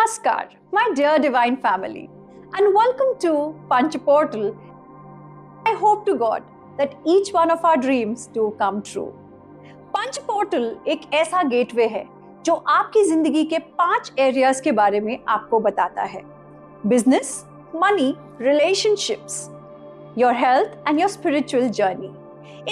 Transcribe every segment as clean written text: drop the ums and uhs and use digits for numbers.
Namaskar, my dear divine family, and welcome to Panch Portal. I hope to God that each one of our dreams do come true. Panch portal एक ऐसा gateway है जो आपकी जिंदगी के 5 areas के बारे में आपको बताता है। Business, money, relationships, your health and your spiritual journey.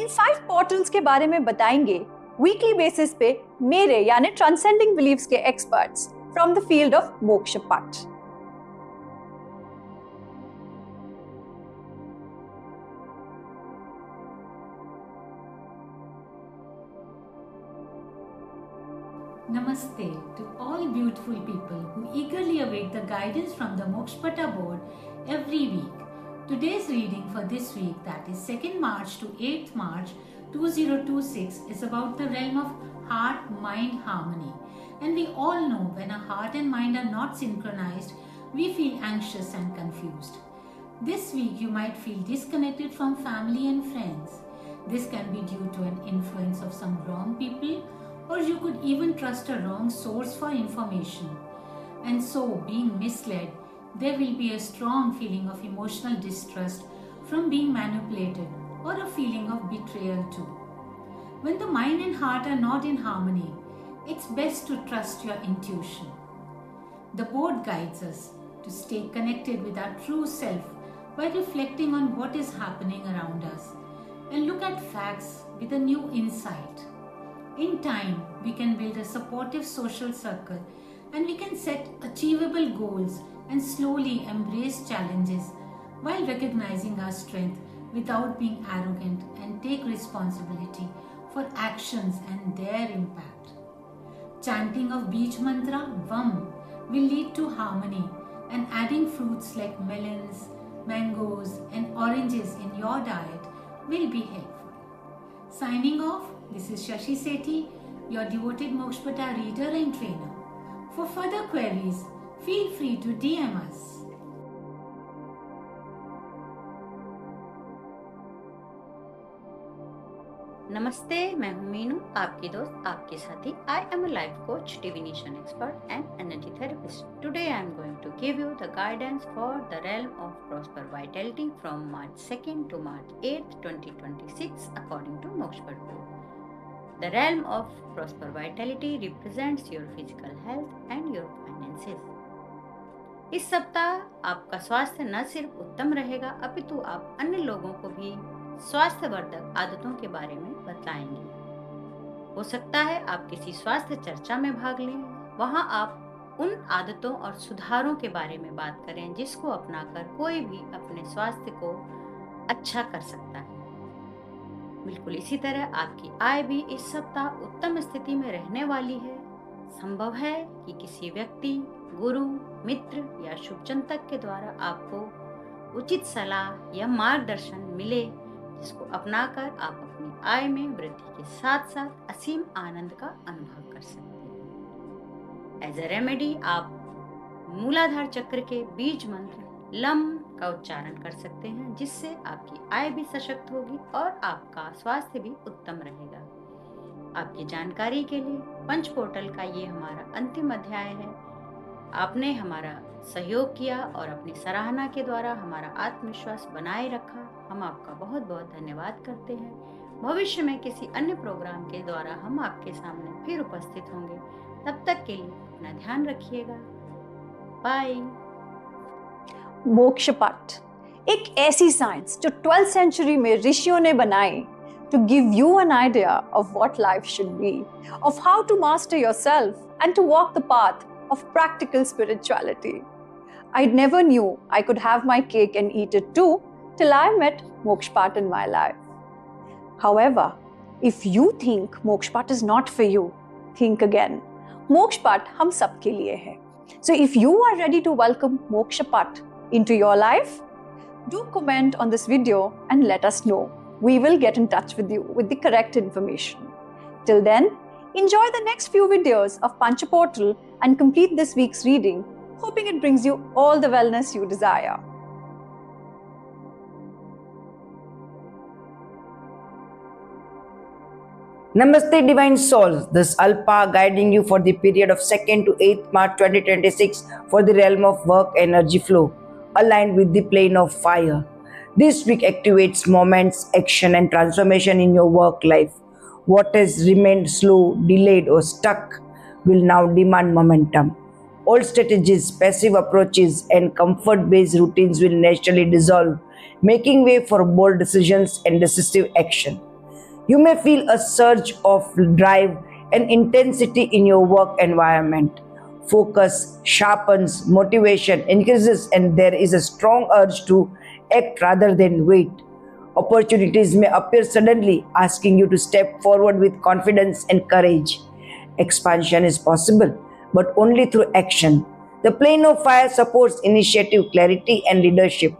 In 5 portals के बारे में बताएंगे वीकली बेसिस पे मेरे यानी ट्रांसेंडिंग बिलीव्स के experts from the field of मोक्ष पाठ। Namaste to all beautiful people who eagerly await the guidance from the Mokshpata board every week. Today's reading for this week, that is 2nd March to 8th March 2026, is about the realm of heart-mind harmony. And we all know when our heart and mind are not synchronized, we feel anxious and confused. This week you might feel disconnected from family and friends. This can be due to an influence of some wrong people, or you could even trust a wrong source for information. And so, being misled, there will be a strong feeling of emotional distrust from being manipulated, or a feeling of betrayal too. When the mind and heart are not in harmony, it's best to trust your intuition. The board guides us to stay connected with our true self by reflecting on what is happening around us and look at facts with a new insight. In time, we can build a supportive social circle and we can set achievable goals and slowly embrace challenges while recognizing our strength without being arrogant and take responsibility for actions and their impact. Chanting of Beej Mantra Vam will lead to harmony, and adding fruits like melons, mangoes and oranges in your diet will be helpful. Signing off, this is Shashi Sethi, your devoted Mokshpata reader and trainer. For further queries, feel free to DM us. नमस्ते, मैं हूँ मीनू, आपकी दोस्त, आपके साथी। I am a life coach, divination expert and energy therapist. Today I am going to give you the guidance for the realm of prosper vitality from March 2nd to March 8th, 2026 according to Mokshpata board. The realm of prosper vitality represents your physical health and your finances. इस सप्ताह आपका स्वास्थ्य न सिर्फ उत्तम रहेगा, अपितु आप अन्य लोगों को भी स्वास्थ्यवर्धक आदतों के बारे में बताएंगे। हो सकता है आप किसी स्वास्थ्य चर्चा में भाग लें, वहां आप उन आदतों और सुधारों के बारे में बात करें जिसको अपनाकर कोई भी अपने स्वास्थ्य को अच्छा कर सकता है। बिल्कुल इसी तरह आपकी आय भी इस सप्ताह उत्तम स्थिति में रहने वाली है। संभव है कि किसी व्यक्ति, गुरु, मित्र या शुभचिंतक के द्वारा आपको उचित सलाह या मार्गदर्शन मिले, जिसको अपनाकर आप अपनी आय में वृद्धि के साथ साथ असीम आनंद का अनुभव कर सकते हैं। एज ए रेमेडी आप मूलाधार चक्र के बीज मंत्र लम का उच्चारण कर सकते हैं, जिससे आपकी आय भी सशक्त होगी और आपका स्वास्थ्य भी उत्तम रहेगा। आपकी जानकारी के लिए पंच पोर्टल का ये हमारा अंतिम अध्याय है। आपने हमारा सहयोग किया और अपनी सराहना के द्वारा हमारा आत्मविश्वास बनाए रखा। हम आपका बहुत बहुत धन्यवाद करते हैं। भविष्य में किसी अन्य प्रोग्राम के द्वारा हम आपके सामने फिर उपस्थित होंगे। तब तक के लिए अपना ध्यान रखिएगा। बाय। मोक्ष पाठ एक ऐसी साइंस जो 12th सेंचुरी में ऋषियों ने बनाई to give you an idea of what life should be, of how to master yourself and to walk the path of practical spirituality. I never knew I could have my cake and eat it too till I met Mokshpat in my life. However, if you think Mokshpat is not for you, think again. Mokshpat हम सब के लिए है. So if you are ready to welcome Mokshpat into your life, do comment on this video and let us know. We will get in touch with you with the correct information. Till then, enjoy the next few videos of Pancha Portal and complete this week's reading, hoping it brings you all the wellness you desire. Namaste, Divine Souls. This Alpa guiding you for the period of 2nd to 8th March 2026 for the realm of work energy flow, aligned with the plane of fire. This week activates moments, action, and transformation in your work life. What has remained slow, delayed, or stuck will now demand momentum. Old strategies, passive approaches, and comfort based routines will naturally dissolve, making way for bold decisions and decisive action. You may feel a surge of drive and intensity in your work environment. Focus sharpens, motivation increases, and there is a strong urge to act rather than wait. Opportunities may appear suddenly, asking you to step forward with confidence and courage. Expansion is possible, but only through action. The plane of fire supports initiative, clarity, and leadership.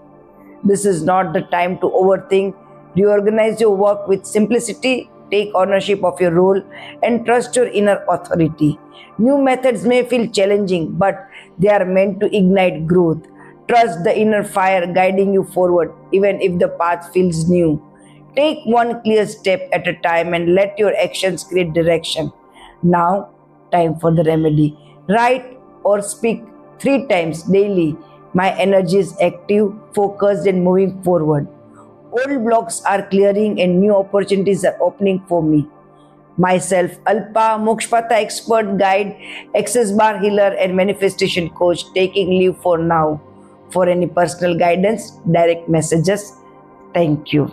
This is not the time to overthink. Reorganize your work with simplicity, take ownership of your role, and trust your inner authority. New methods may feel challenging, but they are meant to ignite growth. Trust the inner fire guiding you forward, even if the path feels new. Take one clear step at a time and let your actions create direction. Now, time for the remedy. Write or speak 3 times daily. My energy is active, focused, and moving forward. Old blocks are clearing and new opportunities are opening for me. Myself, Alpa, Mokshpata expert guide, access bar healer, and manifestation coach, taking leave for now. For any personal guidance, direct messages. Thank you.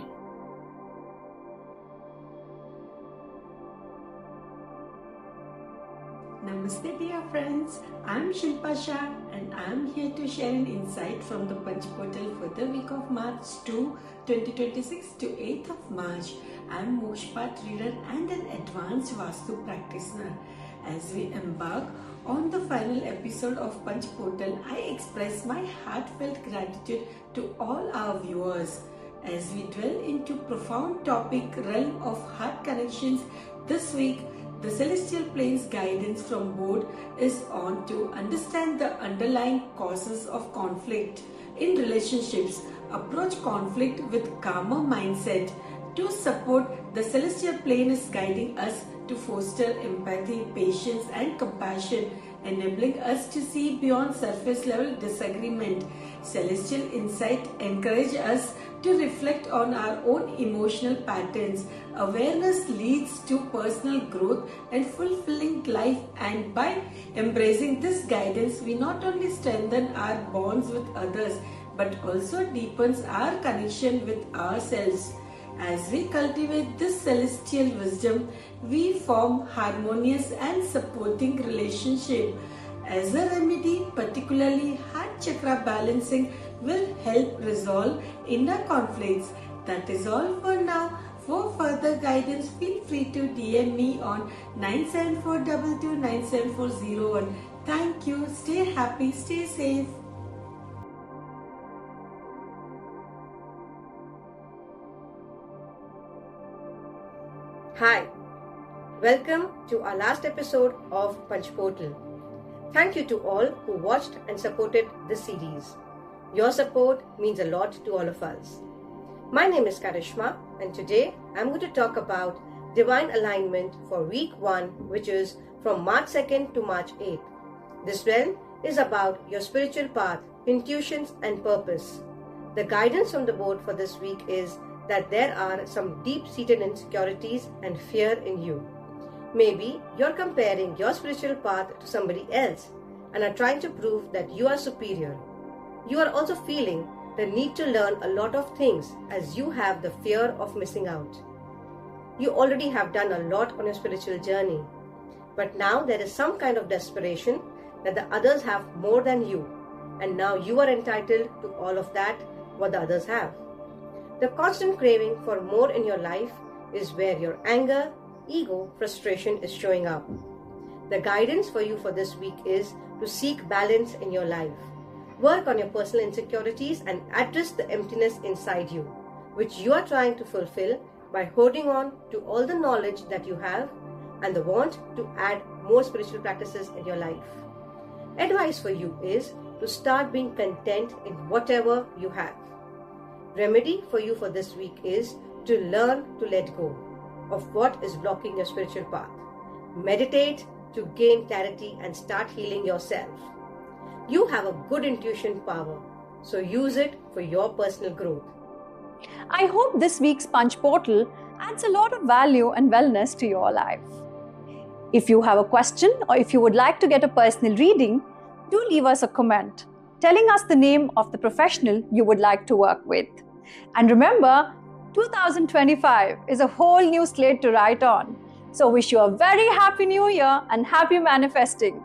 Namaste, dear friends. I'm Shilpa Shah and I'm here to share an insight from the Panch Portal for the week of March 2026 to 8th of March. I'm Moshpat reader and an advanced Vastu practitioner. As we embark on the final episode of Panch Portal, I express my heartfelt gratitude to all our viewers. As we dwell into profound topic realm of heart connections this week, the celestial plane's guidance from board is on to understand the underlying causes of conflict in relationships, approach conflict with calmer mindset. To support, the celestial plane is guiding us to foster empathy, patience and compassion, enabling us to see beyond surface level disagreement. Celestial insight encourage us to reflect on our own emotional patterns. Awareness leads to personal growth and fulfilling life, and by embracing this guidance, we not only strengthen our bonds with others but also deepens our connection with ourselves. As we cultivate this celestial wisdom, we form harmonious and supporting relationship. As a remedy, particularly heart chakra balancing will help resolve inner conflicts. That is all for now. For further guidance, feel free to DM me on 9742297401. Thank you. Stay happy, stay safe. Hi, welcome to our last episode of Panch Portal. Thank you to all who watched and supported this series. Your support means a lot to all of us. My name is Karishma, and today I'm going to talk about divine alignment for week 1, which is from March 2nd to March 8th. This realm is about your spiritual path, intuitions, and purpose. The guidance from the board for this week is that there are some deep-seated insecurities and fear in you. Maybe you're comparing your spiritual path to somebody else and are trying to prove that you are superior. You are also feeling the need to learn a lot of things as you have the fear of missing out. You already have done a lot on your spiritual journey, but now there is some kind of desperation that the others have more than you, and now you are entitled to all of that what the others have. The constant craving for more in your life is where your anger, ego, frustration is showing up. The guidance for you for this week is to seek balance in your life. Work on your personal insecurities and address the emptiness inside you, which you are trying to fulfill by holding on to all the knowledge that you have and the want to add more spiritual practices in your life. Advice for you is to start being content in whatever you have. Remedy for you for this week is to learn to let go. of what is blocking your spiritual path. Meditate to gain clarity and start healing yourself. You have a good intuition power, so use it for your personal growth. I hope this week's Punch Portal adds a lot of value and wellness to your life. If you have a question or if you would like to get a personal reading, do leave us a comment telling us the name of the professional you would like to work with. And remember, 2025 is a whole new slate to write on. So wish you a very happy new year and happy manifesting.